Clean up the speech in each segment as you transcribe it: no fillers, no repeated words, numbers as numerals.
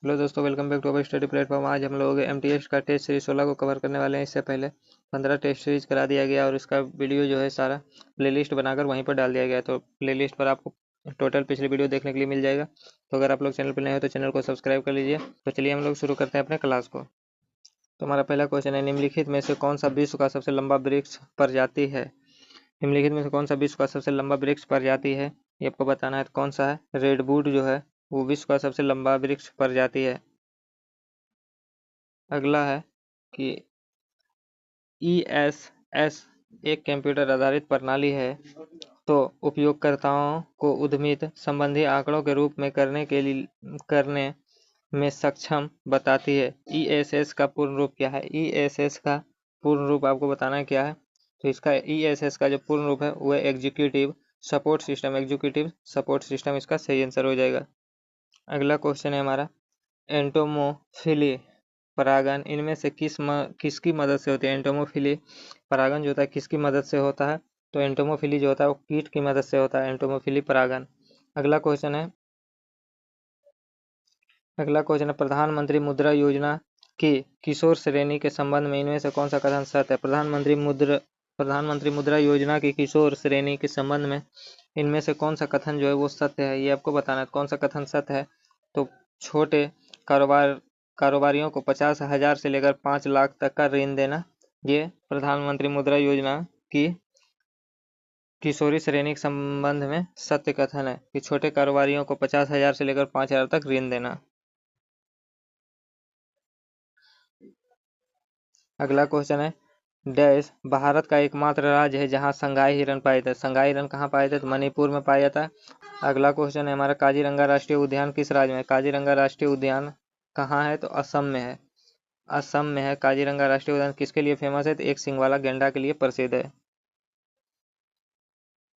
Hello दोस्तों, welcome back to our study platform. आज हम लोग एमटीएस का टेस्ट सीरीज 16 को कवर करने वाले हैं। इससे पहले 15 टेस्ट सीरीज करा दिया गया और इसका वीडियो जो है सारा प्लेलिस्ट बनाकर वहीं पर डाल दिया गया। तो प्लेलिस्ट पर आपको टोटल पिछली वीडियो देखने के लिए मिल जाएगा। तो अगर आप लोग चैनल पर नए हो तो चैनल को सब्सक्राइब कर लीजिए। तो चलिए हम लोग शुरू करते हैं अपने क्लास को। तो हमारा पहला क्वेश्चन है, निम्नलिखित में से कौन सा विश्व का सबसे लंबा वृक्ष प्रजाति है? निम्नलिखित में से कौन सा विश्व का सबसे लंबा वृक्ष प्रजाति है, ये आपको बताना है। तो कौन सा है? रेडवुड जो है वो विश्व का सबसे लंबा वृक्ष प्रजाति है। अगला है कि ESS एक कंप्यूटर आधारित प्रणाली है, तो उपयोगकर्ताओं को उद्यमित संबंधी आंकड़ों के रूप में करने में सक्षम बताती है। ESS का पूर्ण रूप क्या है? ESS का पूर्ण रूप आपको बताना है क्या है। तो इसका ESS का जो पूर्ण रूप है वो executive support system. Executive support system इसका सही आंसर हो जाएगा। अगला क्वेश्चन है हमारा, एंटोमोफिली परागण इनमें से किसकी मदद से होती है? एंटोमोफिली परागण जो होता है किसकी मदद से होता है? तो एंटोमोफिली जो होता है वो कीट की मदद से होता है, एंटोमोफिली परागण। अगला क्वेश्चन है प्रधानमंत्री मुद्रा योजना की किशोर श्रेणी के संबंध में इनमें से कौन सा कथन सत्य है? प्रधानमंत्री मुद्रा योजना की किशोर श्रेणी के संबंध में इनमें से कौन सा कथन जो है वो सत्य है, ये आपको बताना है। कौन सा कथन सत्य है? तो छोटे कारोबारियों को 50,000 से लेकर 5 लाख तक का ऋण देना, ये प्रधानमंत्री मुद्रा योजना की किशोरी श्रेणी के संबंध में सत्य कथन है कि छोटे कारोबारियों को 50,000 से लेकर 5,000 तक ऋण देना। अगला क्वेश्चन है, डैश भारत का एकमात्र राज्य है जहां संगाई हिरण पाए जाते हैं। संगाई हिरण कहाँ पाए जाते? तो मणिपुर में पाया जाता है। अगला क्वेश्चन है हमारा, काजीरंगा राष्ट्रीय उद्यान किस राज्य में है? काजीरंगा राष्ट्रीय उद्यान कहाँ है? तो असम में है। असम में है काजीरंगा राष्ट्रीय उद्यान। किसके लिए फेमस है? तो एक सींग वाला गैंडा के लिए प्रसिद्ध है।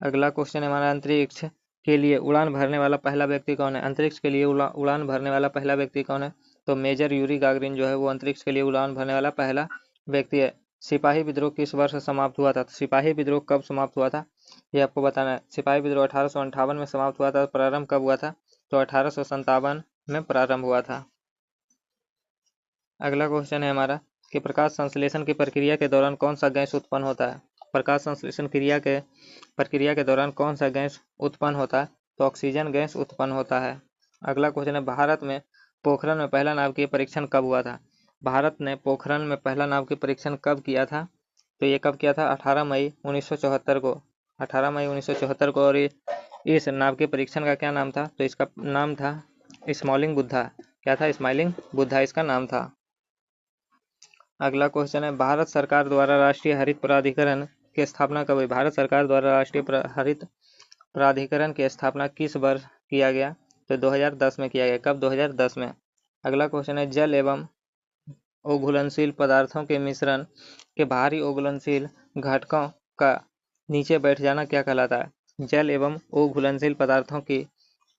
अगला क्वेश्चन है हमारा, अंतरिक्ष के लिए उड़ान भरने वाला पहला व्यक्ति कौन है? अंतरिक्ष के लिए उड़ान भरने वाला पहला व्यक्ति कौन है? तो मेजर यूरी गागरिन जो है वो अंतरिक्ष के लिए उड़ान भरने वाला पहला व्यक्ति है। सिपाही विद्रोह किस वर्ष समाप्त हुआ था? तो सिपाही विद्रोह कब समाप्त हुआ था, ये आपको बताना है। सिपाही विद्रोह 1858 में समाप्त हुआ था। प्रारंभ कब हुआ था? तो 1857 में प्रारंभ हुआ था। अगला क्वेश्चन है हमारा कि प्रकाश संश्लेषण की प्रक्रिया के दौरान कौन सा गैस उत्पन्न होता है? प्रकाश संश्लेषण प्रक्रिया के दौरान कौन सा गैस उत्पन्न होता है? तो ऑक्सीजन गैस उत्पन्न होता है। अगला क्वेश्चन है, भारत में पोखरण में पहला नाभिकीय परीक्षण कब हुआ था? भारत ने पोखरण में पहला नाभिकीय परीक्षण कब किया था? तो ये कब किया था? 18 मई 1974 को। 18 मई 1974 को। और इस नाभिकीय परीक्षण का क्या नाम था? तो इसका नाम था स्मॉलिंग बुद्धा। क्या था? स्माइलिंग बुद्धा इसका नाम था। अगला क्वेश्चन है, भारत सरकार द्वारा राष्ट्रीय हरित प्राधिकरण की स्थापना कब हुई? भारत सरकार द्वारा राष्ट्रीय हरित प्राधिकरण की स्थापना किस वर्ष किया गया? तो 2010 में किया गया। कब? 2010 में। अगला क्वेश्चन है, जल एवं ओघुलनशील पदार्थों के मिश्रण के भारी ओघुलनशील घटकों का नीचे बैठ जाना क्या कहलाता है? जल एवं ओघुलनशील पदार्थों के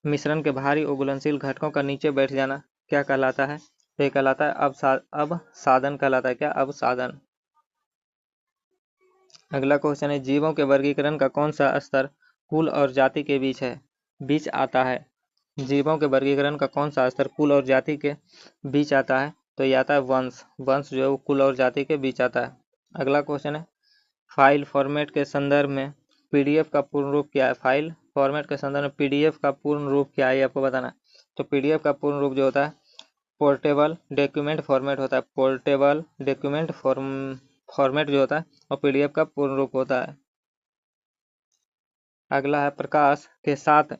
मिश्रण के भारी ओघुलनशील घटकों का नीचे बैठ जाना क्या कहलाता है? तो ये कहलाता है अवसादन कहलाता है। क्या? अवसादन। अगला क्वेश्चन है, जीवों के वर्गीकरण का कौन सा स्तर कुल और जाति के बीच आता है? जीवों के वर्गीकरण का कौन सा स्तर कुल और जाति के बीच आता है? तो ये आता है वंश। वंश जो है वो कुल और जाति के बीच आता है। अगला क्वेश्चन है, फाइल फॉर्मेट के संदर्भ में पीडीएफ का पूर्ण रूप क्या है? फाइल फॉर्मेट के संदर्भ में पीडीएफ का पूर्ण रूप क्या है, ये आपको बताना है। तो पीडीएफ का पूर्ण रूप जो होता है पोर्टेबल डॉक्यूमेंट फॉर्मेट होता है। पोर्टेबल डॉक्यूमेंट फॉर्मेट जो होता है और पीडीएफ का पूर्ण रूप होता है। अगला है, प्रकाश के साथ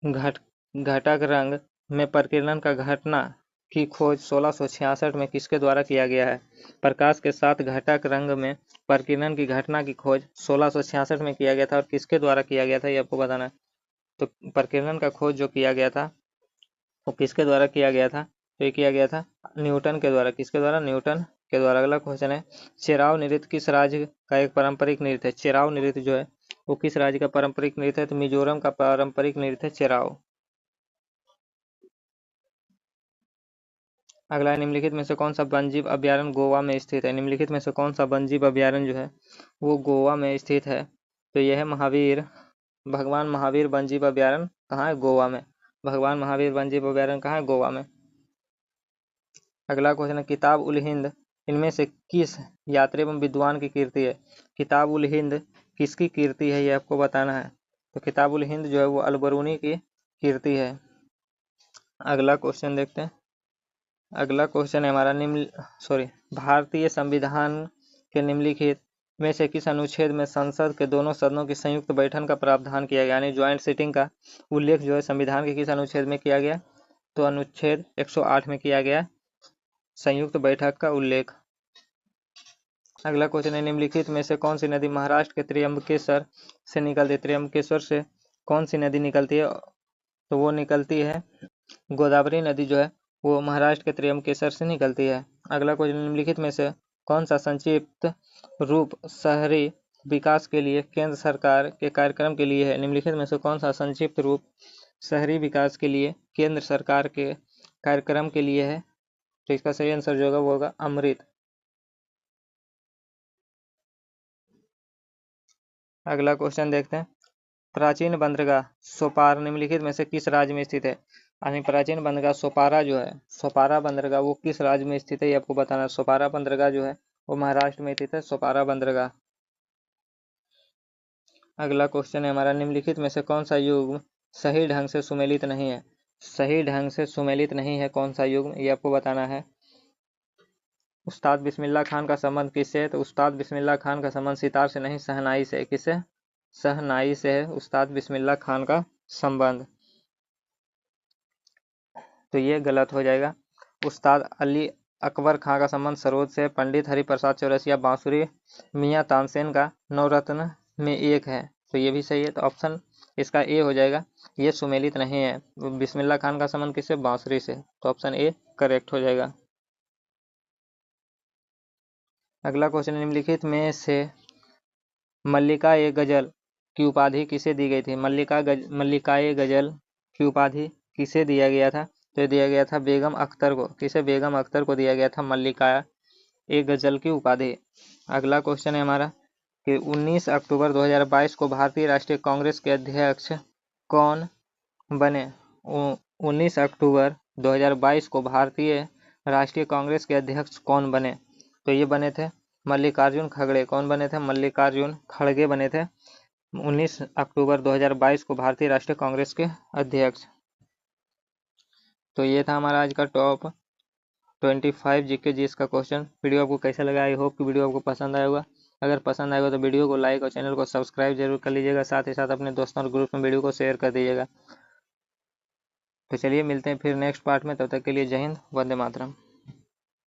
घटक रंग में प्रकीर्णन का घटना की खोज 1666 में किसके द्वारा किया गया है? प्रकाश के साथ घटक रंग में प्रकीर्णन की घटना की खोज 1666 में किया गया था और किसके द्वारा किया गया था, ये आपको बताना है। तो प्रकीर्णन का खोज जो किया गया था वो किसके द्वारा किया गया था? तो ये किया गया था न्यूटन के द्वारा। किसके द्वारा? न्यूटन के द्वारा। अगला क्वेश्चन है, चेराव नृत्य किस राज्य का एक पारंपरिक नृत्य है? चेराव नृत्य जो है वो किस राज्य का पारंपरिक नृत्य है? तो मिजोरम का पारंपरिक नृत्य है चेराव। अगला, निम्नलिखित में से कौन सा वन्यजीव अभ्यारण्य गोवा में स्थित है? निम्नलिखित में से कौन सा वन्यजीव अभ्यारण्य जो है वो गोवा में स्थित है? तो यह है भगवान महावीर वन्यजीव अभ्यारण्य। कहाँ है? गोवा में। भगवान महावीर वन्यजीव अभ्यारण्य कहाँ है? गोवा में। अगला क्वेश्चन है किताब उल हिंद इनमें से किस यात्री एवं विद्वान की कीर्ति है। किताब उल हिंद किसकी कीर्ति है, ये आपको बताना है। तो किताब उल हिंद जो है वो अल-बरूनी की कीर्ति है। अगला क्वेश्चन देखते हैं। अगला क्वेश्चन है हमारा भारतीय संविधान के निम्नलिखित में से किस अनुच्छेद में संसद के दोनों सदनों की संयुक्त बैठक का प्रावधान किया गया, यानी ज्वाइंट सिटिंग का उल्लेख जो है संविधान के किस अनुच्छेद में किया गया। तो अनुच्छेद 108 में किया गया संयुक्त बैठक का उल्लेख। अगला क्वेश्चन है निम्नलिखित में से कौन सी नदी महाराष्ट्र के त्र्यंबकेश्वर से निकलती है। त्र्यंबकेश्वर से कौन सी नदी निकलती है, तो वो निकलती है गोदावरी नदी जो है वो महाराष्ट्र के त्र्यंबकेश्वर से निकलती है। अगला क्वेश्चन निम्नलिखित में से कौन सा संक्षिप्त रूप शहरी विकास के लिए केंद्र सरकार के कार्यक्रम के लिए है। निम्नलिखित में से कौन सा संक्षिप्त रूप शहरी विकास के लिए केंद्र सरकार के कार्यक्रम के लिए है। तो इसका सही आंसर जो होगा वो होगा अमृत। अगला क्वेश्चन देखते हैं। प्राचीन बंदरगाह सोपारा निम्नलिखित में से किस राज्य में स्थित है। यानी प्राचीन बंदरगाह सोपारा जो है, सोपारा बंदरगाह वो किस राज्य में स्थित है ये आपको बताना है। सोपारा बंदरगाह जो है वो महाराष्ट्र में स्थित है, सोपारा बंदरगाह। अगला क्वेश्चन है हमारा निम्नलिखित में से कौन सा युग्म सही ढंग से सुमेलित नहीं है। सही ढंग से सुमेलित नहीं है कौन सा युग्म, ये आपको बताना है। उस्ताद बिस्मिल्लाह खान का संबंध किससे है। तो उस्ताद बिस्मिल्लाह खान का संबंध सितार से नहीं शहनाई से। किससे, शहनाई से है उस्ताद बिस्मिल्लाह खान का संबंध। तो ये गलत हो जाएगा। उस्ताद अली अकबर खां का संबंध सरोद से। पंडित हरिप्रसाद चौरसिया बांसुरी मियां तानसेन का नवरत्न में एक है, तो ये भी सही है। तो ऑप्शन इसका ए हो जाएगा, ये सुमेलित नहीं है। बिस्मिल्लाह खान का संबंध किससे, बांसुरी से। तो ऑप्शन ए करेक्ट हो जाएगा। अगला क्वेश्चन निम्नलिखित में से मल्लिका ए गजल की उपाधि किसे दी गई थी। मल्लिका ए गजल की उपाधि किसे दिया गया था। तो दिया गया था बेगम अख्तर को। किसे, बेगम अख्तर को दिया गया था मल्लिका ए गजल की उपाधि। अगला क्वेश्चन है हमारा कि 19 अक्टूबर 2022 को भारतीय राष्ट्रीय कांग्रेस के अध्यक्ष कौन बने। 19 अक्टूबर 2022 को भारतीय राष्ट्रीय कांग्रेस के अध्यक्ष कौन बने। तो ये बने थे मल्लिकार्जुन खड़गे। कौन बने थे, मल्लिकार्जुन खड़गे बने थे 19 अक्टूबर 2022 को भारतीय राष्ट्रीय कांग्रेस के अध्यक्ष। तो ये था हमारा आज का टॉप 25 जीके जीएस का क्वेश्चन। वीडियो आपको कैसा लगा, आई होप कि वीडियो आपको पसंद आया होगा। अगर पसंद आएगा तो वीडियो को लाइक और चैनल को सब्सक्राइब जरूर कर लीजिएगा। साथ ही साथ अपने दोस्तों और ग्रुप में वीडियो को शेयर कर दीजिएगा। तो चलिए मिलते हैं फिर नेक्स्ट पार्ट में, तब तक के लिए जय हिंद, वंदे मातरम।